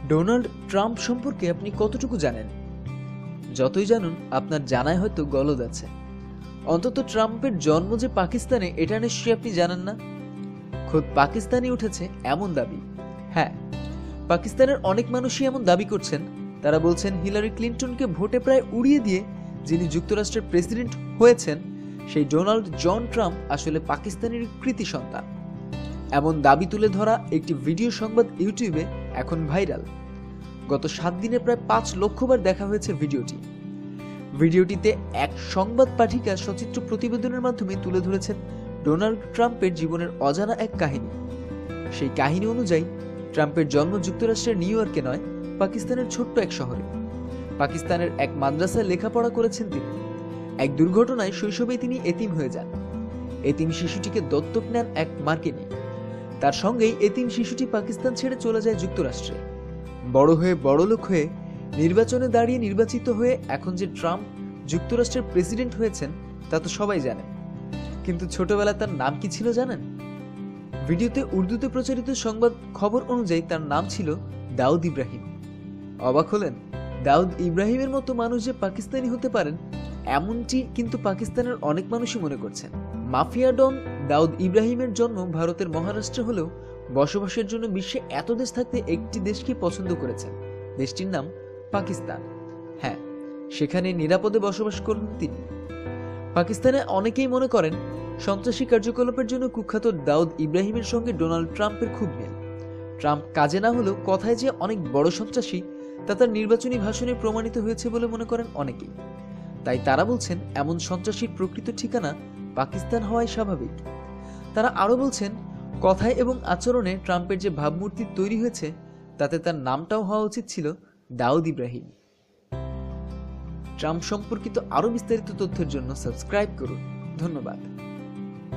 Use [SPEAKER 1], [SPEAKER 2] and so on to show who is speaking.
[SPEAKER 1] Donald Trump সম্পর্কে আপনি কতটুকু জানেন? যতই জানুন আপনার জানায় হয়তো গলদ আছে। অন্তত ট্রাম্পের জন্ম যে পাকিস্তানে এটা নিশ্চয়ই আপনি জানেন না। খোদ পাকিস্তানই উঠেছে এমন দাবি। হ্যাঁ, পাকিস্তানের অনেক মানুষই এমন দাবি করছেন। তারা বলছেন হিলারি ক্লিন্টনকে ভোটে প্রায় উড়িয়ে দিয়ে যিনি যুক্তরাষ্ট্রের প্রেসিডেন্ট হয়েছেন সেই ডোনাল্ড জন ট্রাম্প আসলে পাকিস্তানের কৃতি সন্তান। এমন দাবি তুলে ধরা একটি ভিডিও সংবাদ ইউটিউবে এখন ভাইরাল। গত 7 দিনে প্রায় 5 লক্ষ বার দেখা হয়েছে ভিডিওটিতে এক সংবাদ পাঠিকা সচিত্র প্রতিবেদনের মাধ্যমে তুলে ধরেছেন ডোনাল্ড ট্রাম্পের জীবনের অজানা এক কাহিনী। সেই কাহিনী অনুযায়ী ট্রাম্পের জন্ম যুক্তরাষ্ট্রের নিউ ইয়র্কে নয়, পাকিস্তানের ছোট্ট এক শহরে। পাকিস্তানের এক মাদ্রাসায় লেখাপড়া করেছেন তিনি। এক দুর্ঘটনায় শৈশবেই তিনি এতিম হয়ে যান। এতিম শিশুটিকে দত্তক নেন এক মার্কিনী। তার সঙ্গেই এতিম শিশুটি পাকিস্তান ছেড়ে চলে যায় যুক্তরাষ্ট্রে। বড় হয়ে বড়লোক হয়ে নির্বাচনে দাঁড়িয়ে নির্বাচিত হয়ে এখন যে ট্রাম্প যুক্তরাষ্ট্রের প্রেসিডেন্ট হয়েছেন তা তো সবাই জানে। কিন্তু ছোটবেলায় তার নাম কি ছিল জানেন? ভিডিওতে উর্দুতে প্রচারিত সংবাদ খবর অনুযায়ী তার নাম ছিল দাউদ ইব্রাহিম। অবাক হলেন? দাউদ ইব্রাহিমের মতো মানুষ যে পাকিস্তানি হতে পারেন এমনটি কিন্তু পাকিস্তানের অনেক মানুষই মনে করছেন। মাফিয়া ডন দাউদ ইব্রাহিমের জন্ম ভারতের মহারাষ্ট্রে হলেও বসবাসের জন্য বিশ্বে এত দেশ থাকতে একটি দেশকে পছন্দ করেছেন। দেশটির নাম পাকিস্তান। হ্যাঁ, সেখানে নিরাপদে বসবাস করলেন তিনি। পাকিস্তানে অনেকেই মনে করেন সন্ত্রাসী কার্যকলাপের জন্য কুখ্যাত দাউদ ইব্রাহিমের সঙ্গে ডোনাল্ড ট্রাম্পের খুব মিল। ট্রাম্প কাজে না হলেও কথায় যে অনেক বড় সন্ত্রাসী তা তার নির্বাচনী ভাষণে প্রমাণিত হয়েছে বলে মনে করেন অনেকেই। তাই তারা বলছেন এমন সন্ত্রাসীর প্রকৃত ঠিকানা পাকিস্তান হওয়াই স্বাভাবিক। তারা আরও বলছেন কথায় এবং আচরণে ট্রাম্পের যে ভাবমূর্তি তৈরি হয়েছে তাতে তার নামটাও হওয়া উচিত ছিল দাউদ ইব্রাহিম। ট্রাম্প সম্পর্কিত আরও বিস্তারিত তথ্যের জন্য সাবস্ক্রাইব করুন। ধন্যবাদ।